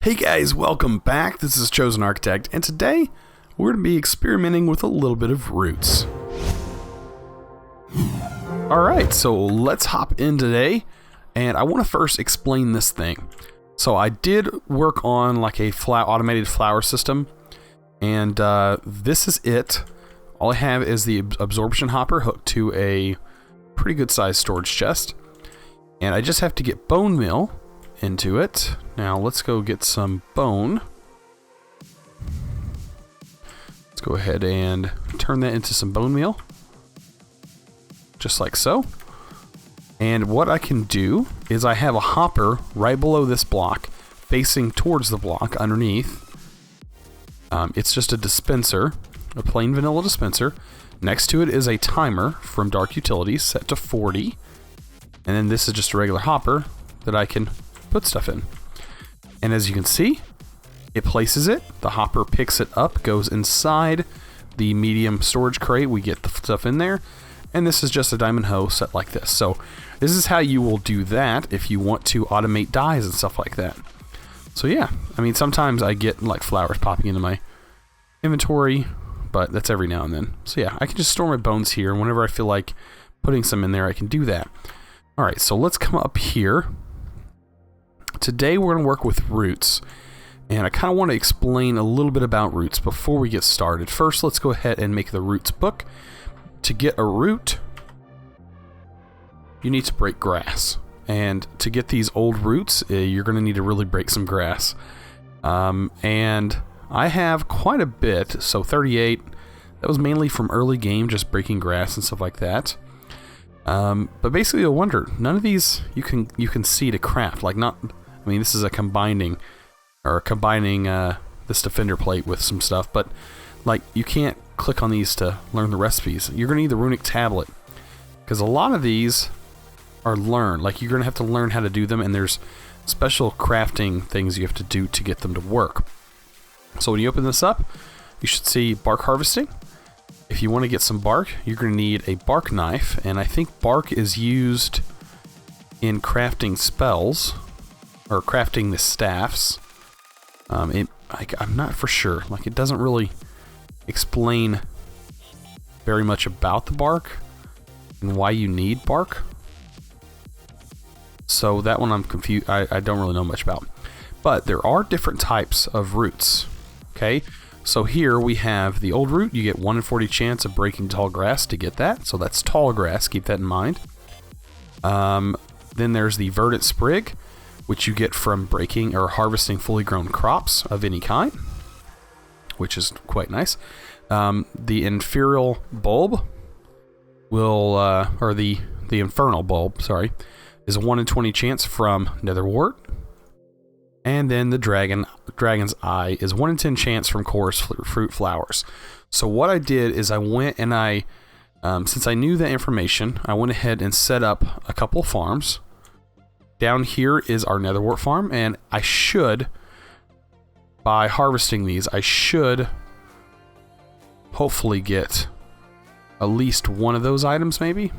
Hey guys, welcome back. This is ChosenArchitect, and today we're going to be experimenting with a little bit of roots. Alright, so let's hop in today, and I want to first explain this thing. So I did work on like a automated flower system, and this is it. All I have is the absorption hopper hooked to a pretty good sized storage chest, and I just have to get bone meal into it. Now let's go get some bone. Let's go ahead and turn that into some bone meal, just like so. And what I can do is I have a hopper right below this block facing towards the block underneath. It's just a dispenser, a plain vanilla dispenser. Next to it is a timer from Dark Utilities set to 40, and then this is just a regular hopper that I can put stuff in. And as you can see, it places it, the hopper picks it up, goes inside the medium storage crate, we get the stuff in there, and this is just a diamond hoe set like this. So this is how you will do that if you want to automate dyes and stuff like that. So yeah, I mean, sometimes I get like flowers popping into my inventory, but that's every now and then. So yeah, I can just store my bones here, and whenever I feel like putting some in there, I can do that. Alright, so let's come up here. Today we're going to work with roots, and I kind of want to explain a little bit about roots before we get started. First, let's go ahead and make the roots book. To get a root, you need to break grass, and to get these old roots, you're going to need to really break some grass. And I have quite a bit, so 38. That was mainly from early game, just breaking grass and stuff like that. But basically, you'll wonder, none of these you can see to craft. Like not, I mean, this is a combining this defender plate with some stuff, but like you can't click on these to learn the recipes. You're gonna need the runic tablet, because a lot of these are learned. Like you're gonna have to learn how to do them, and there's special crafting things you have to do to get them to work. So when you open this up, you should see bark harvesting. If you want to get some bark, you're going to need a bark knife, and I think bark is used in crafting spells, or crafting the staffs. I'm not for sure. Like, it doesn't really explain very much about the bark and why you need bark. So that one I'm confused. I don't really know much about. But there are different types of roots. Okay. So here we have the old root. You get 1 in 40 chance of breaking tall grass to get that. So that's tall grass. Keep that in mind. Then there's the verdant sprig, which you get from breaking or harvesting fully grown crops of any kind, which is quite nice. The infernal bulb will, or the infernal bulb, sorry, is a 1 in 20 chance from netherwort. And then the dragon's eye is 1 in 10 chance from chorus fruit flowers. So what I did is I went and since I knew that information, I went ahead and set up a couple farms. Down here is our netherwort farm, and I should, by harvesting these, I should hopefully get at least one of those items, maybe?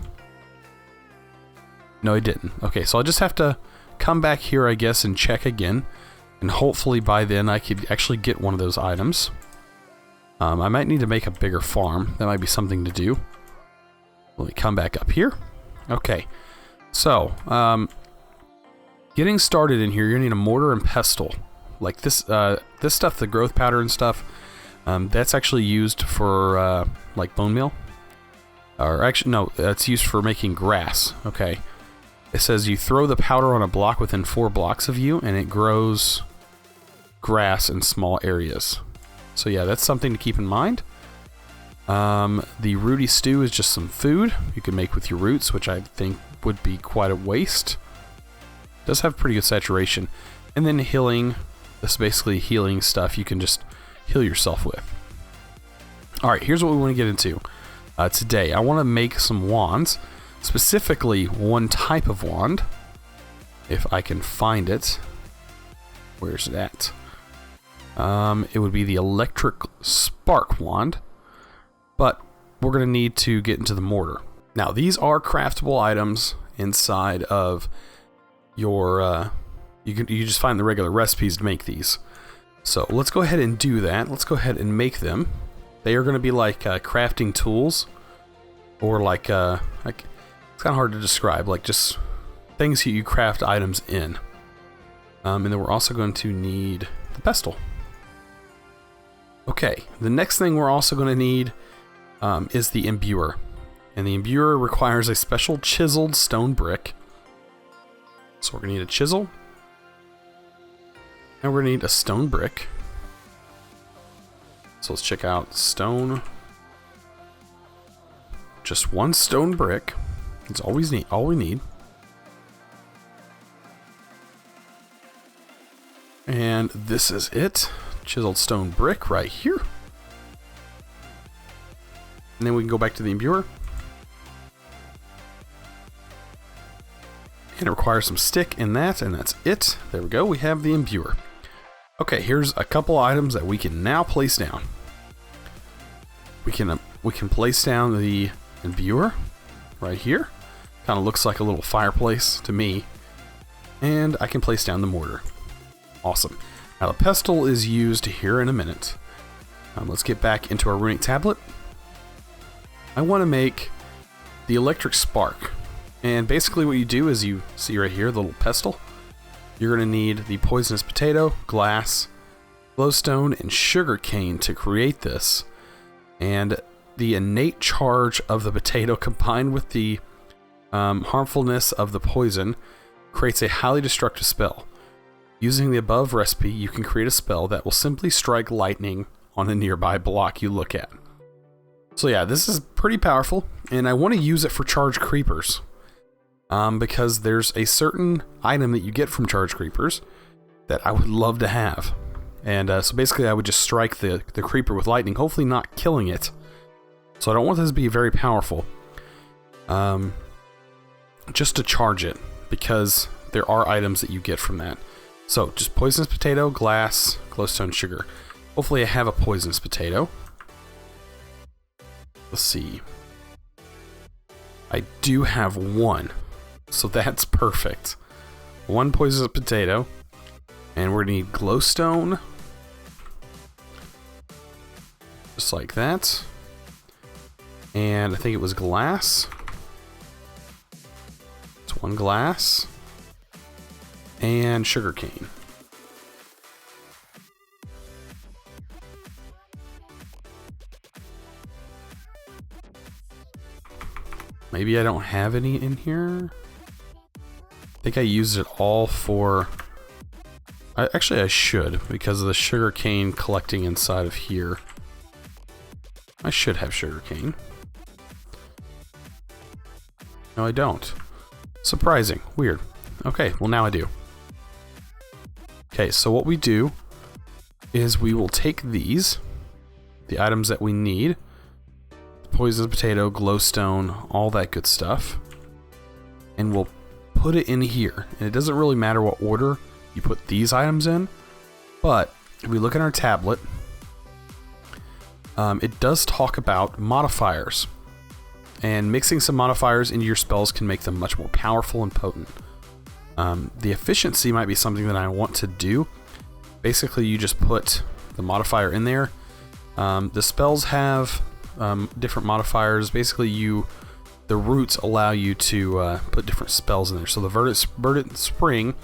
No, I didn't. Okay, so I'll just have to come back here, I guess, and check again, and hopefully by then I could actually get one of those items. I might need to make a bigger farm. That might be something to do. Let me come back up here. Okay, so getting started in here, you're gonna need a mortar and pestle. Like this stuff, the growth powder and stuff, that's actually used for like bone meal. Or actually, no, that's used for making grass. Okay. It says you throw the powder on a block within 4 blocks of you, and it grows grass in small areas. So yeah, that's something to keep in mind. The rooty stew is just some food you can make with your roots, which I think would be quite a waste. It does have pretty good saturation. And then healing, this is basically healing stuff you can just heal yourself with. Alright, here's what we want to get into. Today, I want to make some wands. Specifically, one type of wand, if I can find it. Where's that? It would be the electric spark wand, but we're going to need to get into the mortar. Now, these are craftable items inside of your You just find the regular recipes to make these. So let's go ahead and do that. Let's go ahead and make them. They are going to be like crafting tools, or like it's kind of hard to describe, like just things that you craft items in. And then we're also going to need the pestle. Okay, the next thing we're also going to need is the imbuer. And the imbuer requires a special chiseled stone brick. So we're going to need a chisel. And we're going to need a stone brick. So let's check out stone. Just one stone brick. It's all we need. And this is it. Chiseled stone brick right here. And then we can go back to the imbuer. And it requires some stick in that, and that's it. There we go, we have the imbuer. Okay, here's a couple items that we can now place down. We can place down the imbuer right here. Kind of looks like a little fireplace to me. And I can place down the mortar. Awesome. Now the pestle is used here in a minute. Let's get back into our runic tablet. I want to make the electric spark. And basically what you do is you see right here, the little pestle. You're going to need the poisonous potato, glass, glowstone, and sugar cane to create this. And the innate charge of the potato combined with the harmfulness of the poison creates a highly destructive spell. Using the above recipe, you can create a spell that will simply strike lightning on a nearby block you look at. So yeah, this is pretty powerful, and I want to use it for charged creepers. Because there's a certain item that you get from charged creepers that I would love to have. And so basically I would just strike the creeper with lightning, hopefully not killing it. So I don't want this to be very powerful. Just to charge it, because there are items that you get from that. So just poisonous potato, glass, glowstone, sugar. Hopefully I have a poisonous potato. Let's see. I do have one. So that's perfect. One poisonous potato. And we're going to need glowstone. Just like that. And I think it was glass. It's one glass. And sugarcane. Maybe I don't have any in here. I think I used it all for... Actually, I should, because of the sugarcane collecting inside of here. I should have sugarcane. No, I don't. Surprising. Weird. Okay, well now I do. Okay, so what we do is we will take these, the items that we need, poisonous potato, glowstone, all that good stuff, and we'll put it in here. And it doesn't really matter what order you put these items in, but if we look at our tablet, it does talk about modifiers, and mixing some modifiers into your spells can make them much more powerful and potent. The efficiency might be something that I want to do. Basically, you just put the modifier in there. The spells have different modifiers. Basically, the roots allow you to put different spells in there. So the Verdant Spring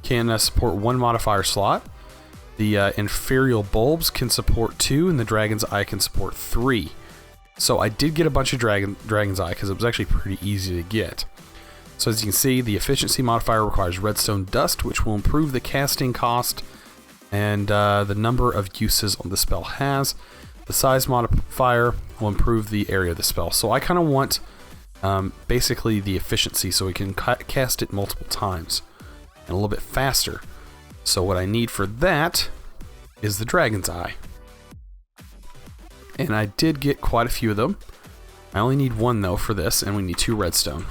can support one modifier slot. The Inferial Bulbs can support 2, and the Dragon's Eye can support 3. So I did get a bunch of Dragon's Eye because it was actually pretty easy to get. So as you can see, the efficiency modifier requires redstone dust, which will improve the casting cost and the number of uses the spell has. The size modifier will improve the area of the spell. So I kind of want basically the efficiency so we can cast it multiple times and a little bit faster. So what I need for that is the Dragon's Eye. And I did get quite a few of them. I only need one though for this, and we need 2 redstone.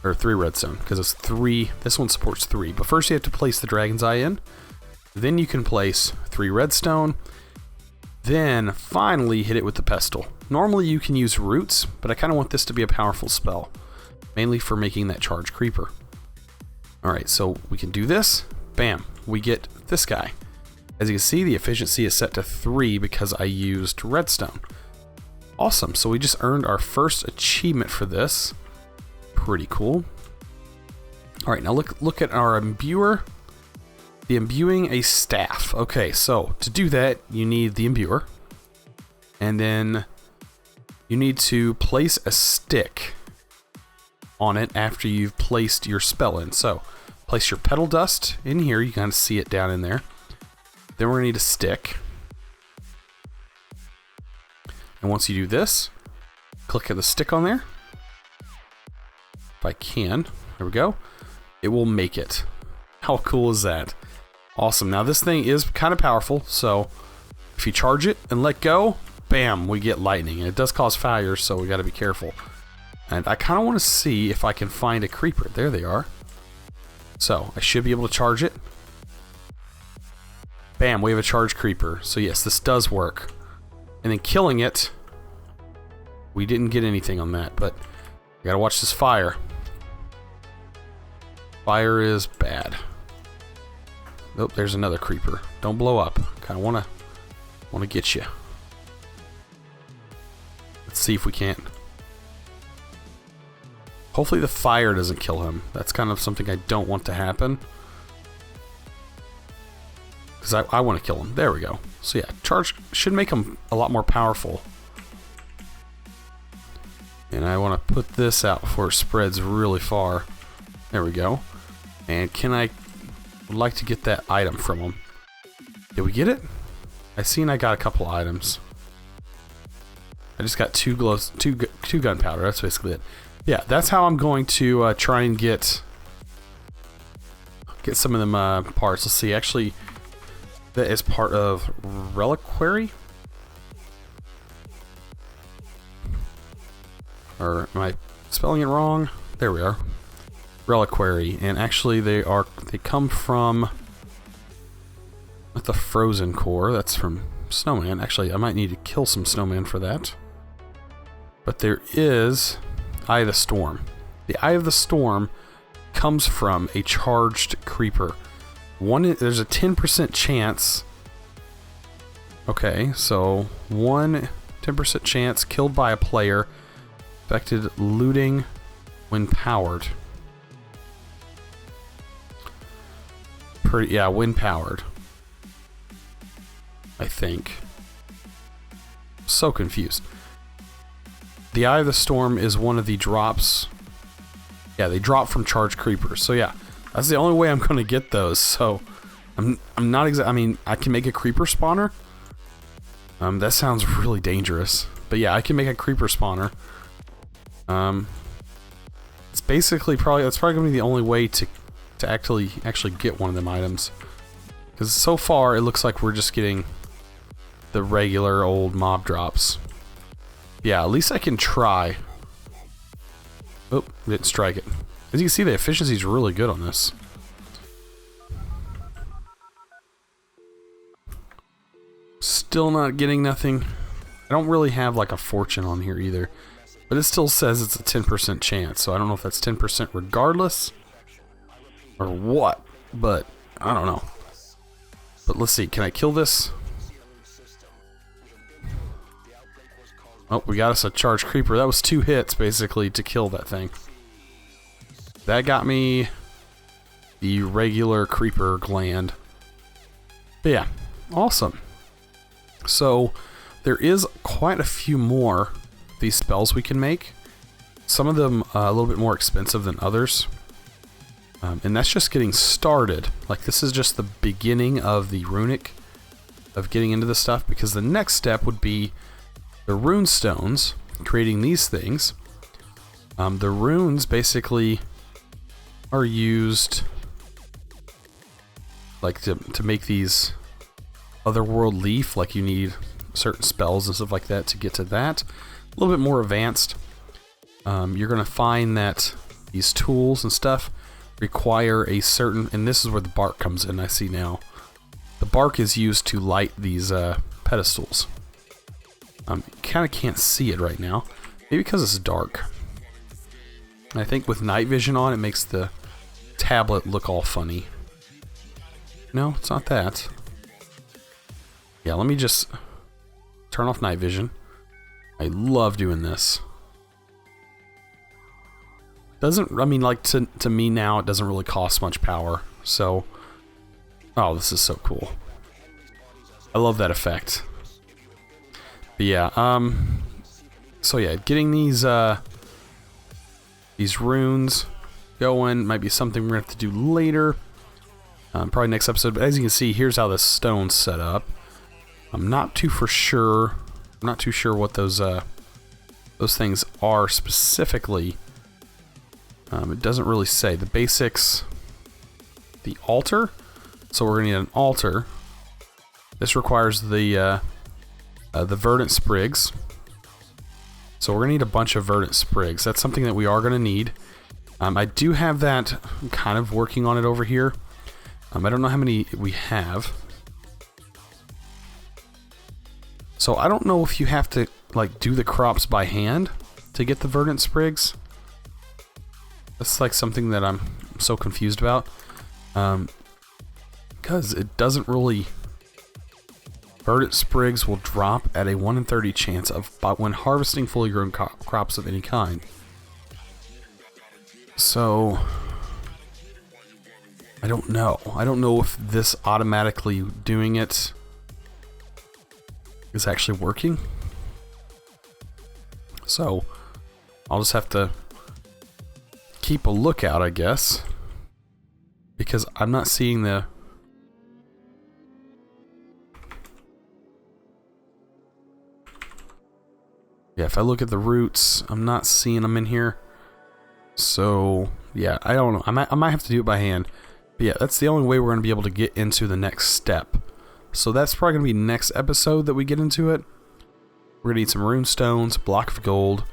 Or 3 redstone, because it's 3. This one supports 3. But first you have to place the Dragon's Eye in. Then you can place 3 redstone. Then finally hit it with the pestle. Normally you can use roots, but I kind of want this to be a powerful spell. mainly for making that charge creeper. Alright, so we can do this. Bam, we get this guy. As you can see, the efficiency is set to 3 because I used redstone. Awesome, so we just earned our first achievement for this. Pretty cool. Alright, now look at our imbuer. The imbuing a staff. Okay, so to do that, you need the imbuer. And then you need to place a stick on it after you've placed your spell in. So place your petal dust in here. You can see it down in there. Then we're going to need a stick. And once you do this, click the stick on there. If I can, there we go. It will make it. How cool is that? Awesome. Now this thing is kind of powerful, so if you charge it and let go, bam, we get lightning. And it does cause failures, so we got to be careful. And I kind of want to see if I can find a creeper. There they are. So I should be able to charge it. Bam, we have a charged creeper. So yes, this does work. And then killing it, we didn't get anything on that, but we gotta watch this fire. Fire is bad. Oh, there's another creeper. Don't blow up. Kind of wanna get you. Let's see if we can't. Hopefully the fire doesn't kill him. That's kind of something I don't want to happen. Because I want to kill him. There we go. So yeah, charge should make him a lot more powerful. And I want to put this out before it spreads really far. There we go. And would like to get that item from him. Did we get it? I seen I got a couple items. I just got two gunpowder. That's basically it. Yeah, that's how I'm going to try and get some of them parts. Let's see. Actually, that is part of reliquary. Or am I spelling it wrong? There we are. Reliquary, and actually they come from the frozen core. That's from snowman. Actually, I might need to kill some snowman for that. But there is Eye of the Storm. The Eye of the Storm comes from a charged creeper. There's a 10% chance. Okay, so 10% chance killed by a player affected looting when powered. Yeah, when powered. I think. So confused. The Eye of the Storm is one of the drops. Yeah, they drop from charged creepers. So yeah, that's the only way I'm going to get those. So I'm not exactly. I mean, I can make a creeper spawner. That sounds really dangerous. But yeah, I can make a creeper spawner. It's basically that's probably going to be the only way to actually get one of them items. Because so far it looks like we're just getting the regular old mob drops. Yeah, at least I can try. Oh, didn't strike it. As you can see, the efficiency is really good on this. Still not getting nothing. I don't really have like a fortune on here either. But it still says it's a 10% chance. So I don't know if that's 10% regardless or what. But I don't know. But let's see. Can I kill this? Oh, we got us a charged creeper. That was 2 hits, basically, to kill that thing. That got me the regular creeper gland. But yeah, awesome. So, there is quite a few more of these spells we can make. Some of them a little bit more expensive than others. And that's just getting started. Like, this is just the beginning of the runic, of getting into the stuff, because the next step would be the rune stones, creating these things. The runes basically are used like to make these otherworld leaf. Like you need certain spells and stuff like that to get to that. A little bit more advanced. You're gonna find that these tools and stuff require a certain, and this is where the bark comes in. I see now. The bark is used to light these pedestals. Kind of can't see it right now. Maybe because it's dark. I think with night vision on, it makes the tablet look all funny. No, it's not that. Yeah, let me just turn off night vision. I love doing this. Doesn't, I mean, like, to me now, it doesn't really cost much power. So, oh, this is so cool. I love that effect. But yeah, so yeah, getting these runes going might be something we're gonna have to do later. Probably next episode. But as you can see, here's how the stone's set up. I'm not too sure what those things are specifically. It doesn't really say. The basics. The altar. So we're gonna need an altar. This requires the verdant sprigs. So we're gonna need a bunch of verdant sprigs. That's something that we are gonna need. I do have that. I'm kind of working on it over here. I don't know how many we have. So I don't know if you have to like do the crops by hand to get the verdant sprigs. That's like something that I'm so confused about. Because it doesn't really... Verdant sprigs will drop at a 1 in 30 chance of when harvesting fully grown crops of any kind. So... I don't know. I don't know if this automatically doing it is actually working. So, I'll just have to keep a lookout, I guess. Because I'm not seeing the... Yeah, if I look at the roots, I'm not seeing them in here. So, yeah, I don't know. I might have to do it by hand. But yeah, that's the only way we're going to be able to get into the next step. So that's probably going to be next episode that we get into it. We're going to need some rune stones, block of gold,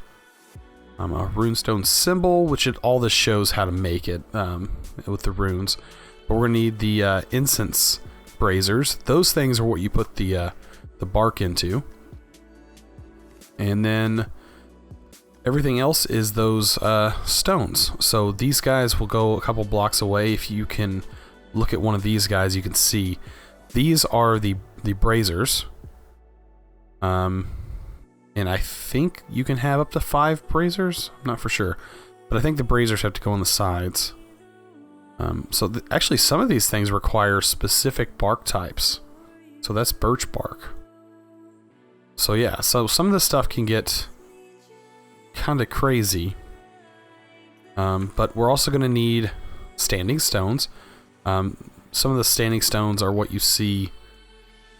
a runestone symbol, which all this shows how to make it with the runes. But we're going to need the incense braziers. Those things are what you put the bark into. And then everything else is those stones. So these guys will go a couple blocks away. If you can look at one of these guys, you can see these are the braziers. And I think you can have up to 5 braziers. I'm not for sure. But I think the braziers have to go on the sides. So actually some of these things require specific bark types. So that's birch bark. So yeah, so some of this stuff can get kind of crazy. But we're also going to need standing stones. Some of the standing stones are what you see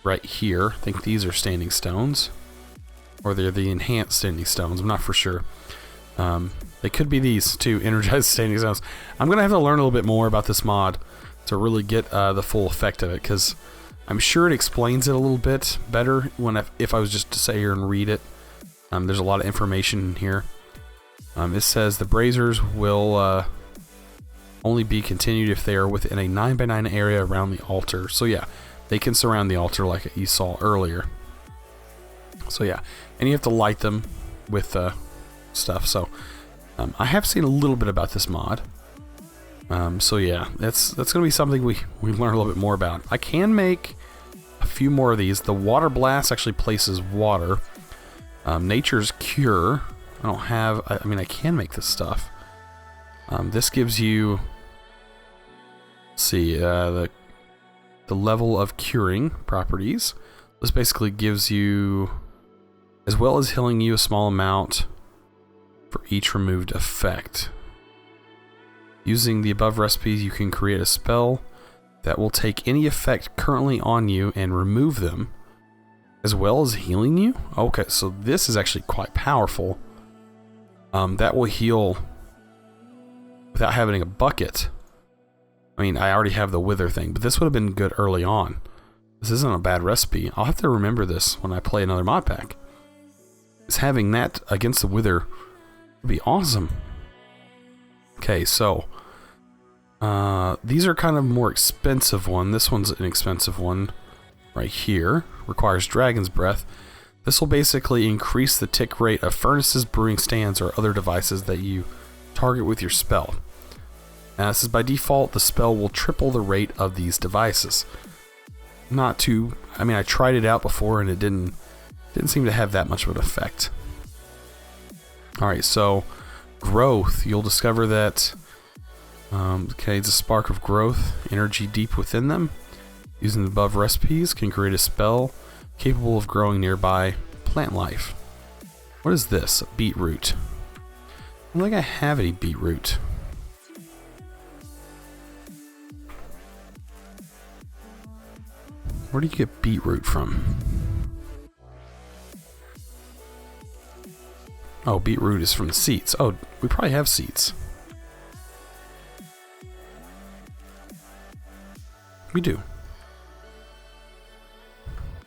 right here. I think these are standing stones. Or they're the enhanced standing stones. I'm not for sure. They could be these too, energized standing stones. I'm going to have to learn a little bit more about this mod to really get the full effect of it, because I'm sure it explains it a little bit better if I was just to sit here and read it. There's a lot of information in here. It says the braziers will only be continued if they are within a 9x9 area around the altar. So yeah, they can surround the altar like you saw earlier. So yeah, and you have to light them with stuff. So I have seen a little bit about this mod. So yeah, that's going to be something we learn a little bit more about. I can make a few more of these. The water blast actually places water. Nature's Cure. I don't have... I mean, I can make this stuff. This gives you... Let's see, the level of curing properties. This basically gives you... As well as healing you a small amount for each removed effect. Using the above recipes, you can create a spell that will take any effect currently on you and remove them, as well as healing you? Okay, so this is actually quite powerful. That will heal without having a bucket. I mean, I already have the wither thing, but this would have been good early on. This isn't a bad recipe. I'll have to remember this when I play another mod pack. Is having that against the wither would be awesome. Okay, so these are kind of more expensive one. This one's an expensive one right here. Requires Dragon's Breath. This will basically increase the tick rate of furnaces, brewing stands, or other devices that you target with your spell. Now, this is by default, the spell will triple the rate of these devices. Not too, I mean, I tried it out before and it didn't seem to have that much of an effect. Alright, so growth, you'll discover that okay, it's a spark of growth, energy deep within them. Using the above recipes can create a spell capable of growing nearby plant life. What is this? A beetroot. I don't think I have any beetroot. Where do you get beetroot from? Oh, beetroot is from the seeds. Oh, we probably have seeds. We do.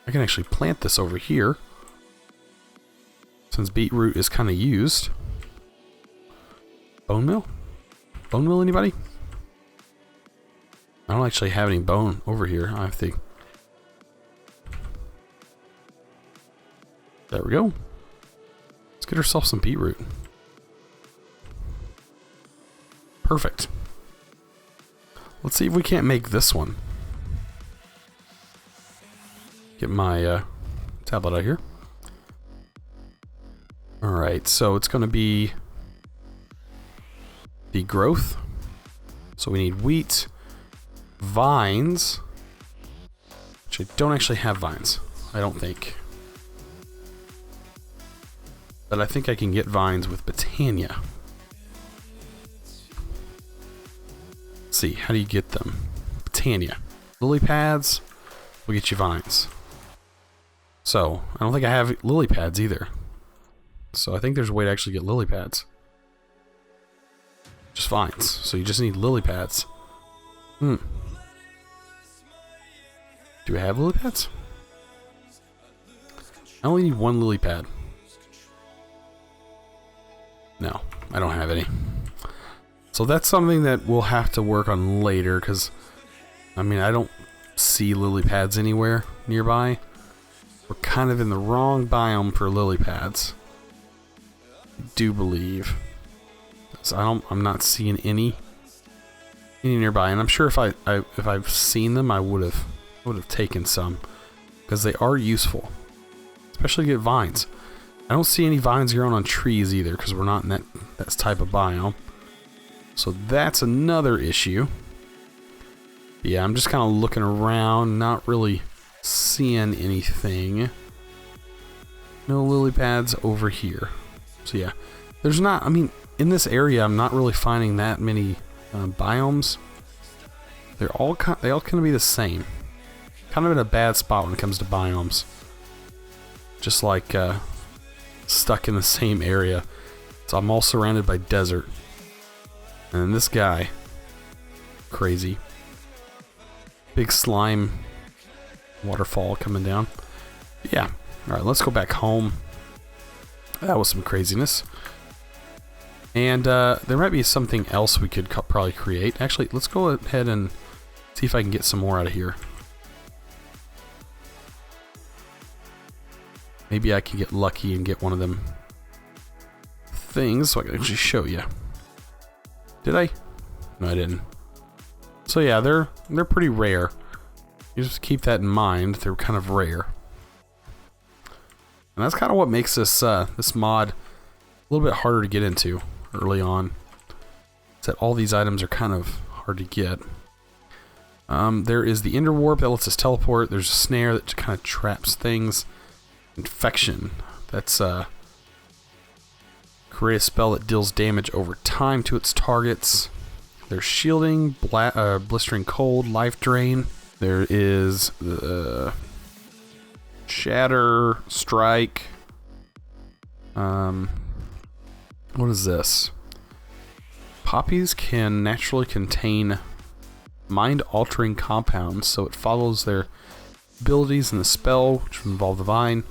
I can actually plant this over here, since beetroot is kind of used. Bone meal? Bone meal, anybody? I don't actually have any bone over here. I think. There we go. Let's get ourselves some beetroot. Perfect. Let's see if we can't make this one. Get my tablet out here. Alright, so it's going to be the growth. So we need wheat, vines, which I don't actually have vines, I don't think. But I think I can get vines with Botania. Let's see, how do you get them? Botania. Lily pads will get you vines. So, I don't think I have lily pads either. So I think there's a way to actually get lily pads. Just vines. So you just need lily pads. Do I have lily pads? I only need one lily pad. No, I don't have any. So that's something that we'll have to work on later, because, I mean, I don't see lily pads anywhere nearby. We're kind of in the wrong biome for lily pads. I do believe. So I'm not seeing any nearby, and I'm sure if I've seen them, I would have taken some, because they are useful, especially to get vines. I don't see any vines growing on trees either, because we're not in that type of biome. So that's another issue. Yeah, I'm just kind of looking around, not really seeing anything. No lily pads over here. So yeah, there's not, I mean, in this area, I'm not really finding that many biomes. They all kind of be the same. Kind of in a bad spot when it comes to biomes. Just like stuck in the same area. So I'm all surrounded by desert. And then this guy, crazy. Big slime waterfall coming down. Yeah. Alright, let's go back home. That was some craziness. And there might be something else we could probably create. Actually, let's go ahead and see if I can get some more out of here. Maybe I can get lucky and get one of them things so I can actually show you. Did I? No, I didn't. So yeah, they're pretty rare. You just keep that in mind. They're kind of rare. And that's kind of what makes this this mod a little bit harder to get into early on. Is that all these items are kind of hard to get. There is the Ender Warp that lets us teleport. There's a snare that kind of traps things. Infection. That's create a spell that deals damage over time to its targets. There's shielding, blistering cold, life drain. There is the shatter, strike. What is this? Poppies can naturally contain mind-altering compounds, so it follows their abilities in the spell, which involve the vine.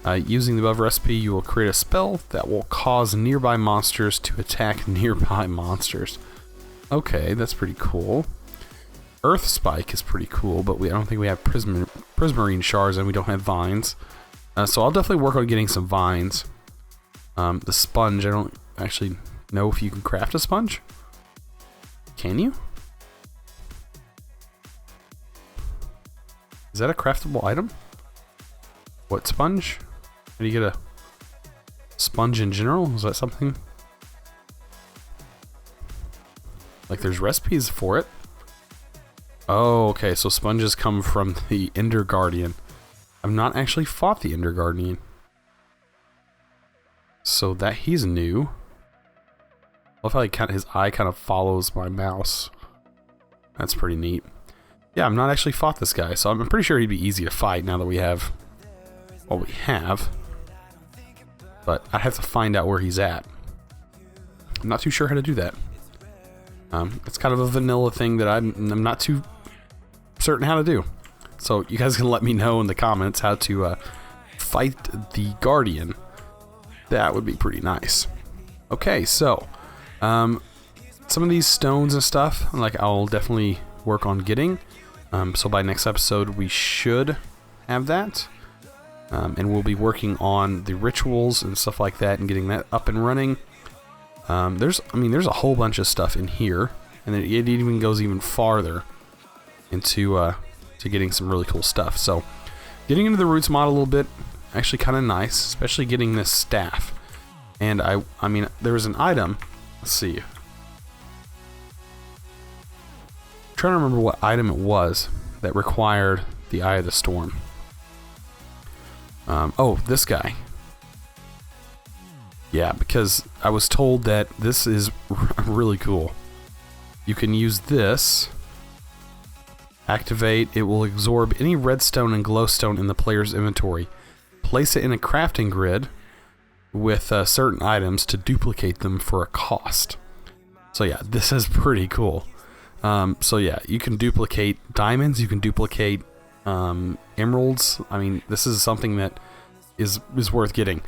Using the above recipe, you will create a spell that will cause nearby monsters to attack nearby monsters. Okay, that's pretty cool. Earth Spike is pretty cool, but I don't think we have prismarine shards and we don't have vines. So I'll definitely work on getting some vines. The sponge, I don't actually know if you can craft a sponge? Can you? Is that a craftable item? What sponge? How do you get a sponge in general? Is that something? Like there's recipes for it. Oh, okay, so sponges come from the Ender Guardian. I've not actually fought the Ender Guardian. So that he's new. I love how his eye kind of follows my mouse. That's pretty neat. Yeah, I've not actually fought this guy, so I'm pretty sure he'd be easy to fight now that we have what we have. But I have to find out where he's at. I'm not too sure how to do that. It's kind of a vanilla thing that I'm not too certain how to do. So you guys can let me know in the comments how to fight the Guardian. That would be pretty nice. Okay, so some of these stones and stuff, like I'll definitely work on getting. So by next episode we should have that. And we'll be working on the rituals and stuff like that and getting that up and running. There's a whole bunch of stuff in here, and it even goes even farther into to getting some really cool stuff. So getting into the roots mod a little bit, actually kind of nice, especially getting this staff. And I mean, there was an item. Let's see. I'm trying to remember what item it was that required the Eye of the Storm. Oh, this guy. Yeah, because I was told that this is really cool. You can use this. Activate. It will absorb any redstone and glowstone in the player's inventory. Place it in a crafting grid with certain items to duplicate them for a cost. So yeah, this is pretty cool. So yeah, you can duplicate diamonds. You can duplicate emeralds. I mean, this is something that is worth getting.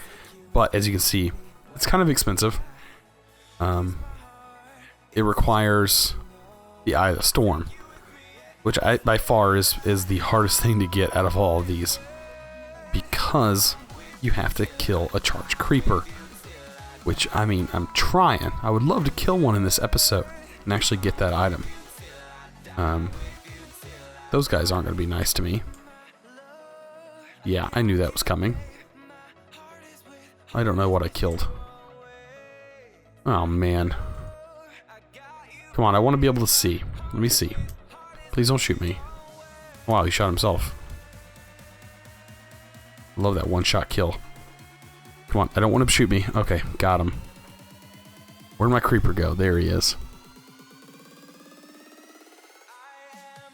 But as you can see, it's kind of expensive. It requires the Eye of the Storm, which by far is the hardest thing to get out of all of these, because you have to kill a charged creeper. Which, I mean, I'm trying. I would love to kill one in this episode and actually get that item. Those guys aren't going to be nice to me. Yeah, I knew that was coming. I don't know what I killed. Oh, man. Come on, I want to be able to see. Let me see. Please don't shoot me. Wow, he shot himself. Love that one-shot kill. Come on, I don't want him to shoot me. Okay, got him. Where'd my creeper go? There he is.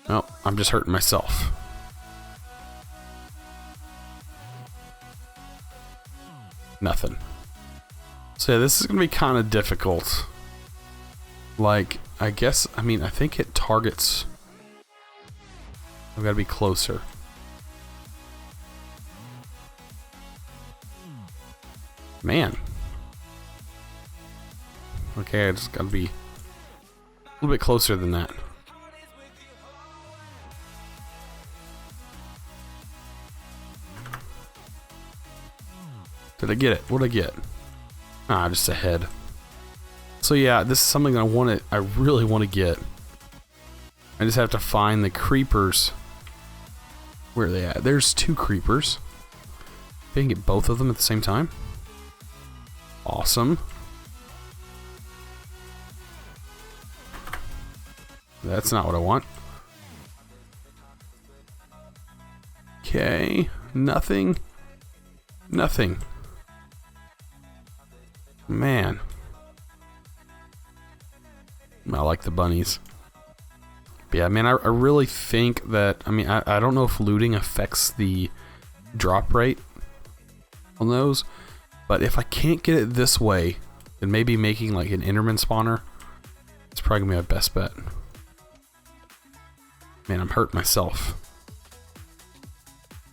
Oh, I'm just hurting myself. Nothing. So yeah, this is going to be kind of difficult. Like, I guess, I mean, I think it targets... I've got to be closer. Man. Okay, I just got to be a little bit closer than that. Did I get it? What did I get? Ah, just a head. So yeah, this is something I really want to get. I just have to find the creepers. Where are they at? There's 2 creepers. If I can get both of them at the same time. Awesome. That's not what I want. Okay, nothing. Nothing. Man. I like the bunnies. But yeah, man, I really think that, I mean, I don't know if looting affects the drop rate on those, but if I can't get it this way, then maybe making like an Enderman spawner, it's probably gonna be my best bet. Man, I'm hurting myself.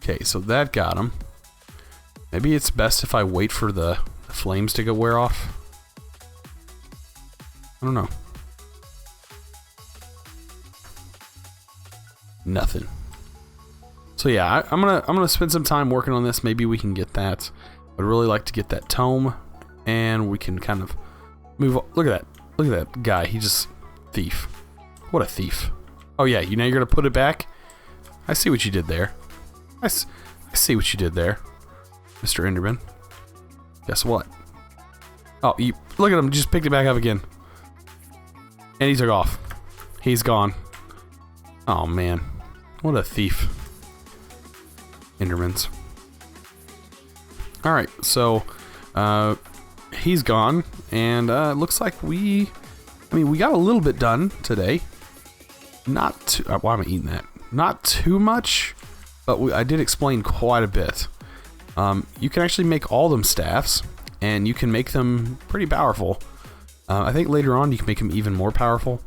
Okay, so that got him. Maybe it's best if I wait for the flames to go wear off. I don't know. Nothing. So yeah, I'm gonna spend some time working on this. Maybe we can get that. I'd really like to get that tome, and we can kind of Move. Look at that. Look at that guy. He just thief. What a thief. Oh yeah, you know you're gonna put it back. I see what you did there. I see what you did there, Mr. Enderman. Guess what? Oh, you look at him. Just picked it back up again, and he took off. He's gone. Oh man, what a thief. Endermans. All right, so he's gone, and it looks like we got a little bit done today. Not too, why am I eating that? Not too much, but I did explain quite a bit. You can actually make all them staffs, and you can make them pretty powerful. I think later on you can make them even more powerful.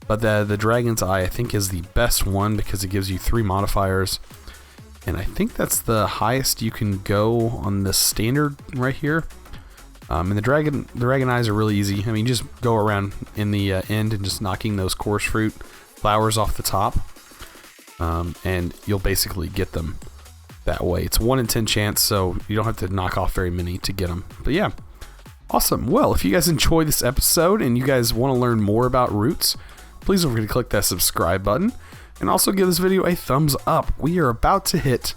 But the Dragon's Eye, I think, is the best one because it gives you 3 modifiers. And I think that's the highest you can go on the standard right here. And the Dragon Eyes are really easy. I mean, just go around in the end and just knocking those coarse fruit flowers off the top. And you'll basically get them that way. It's 1 in 10 chance, so you don't have to knock off very many to get them. But yeah, awesome. Well, if you guys enjoyed this episode and you guys want to learn more about roots, please don't forget to click that subscribe button and also give this video a thumbs up. We are about to hit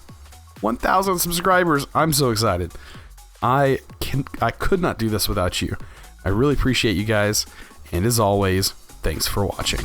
1,000 subscribers. I'm so excited. I could not do this without you. I really appreciate you guys, and as always, thanks for watching.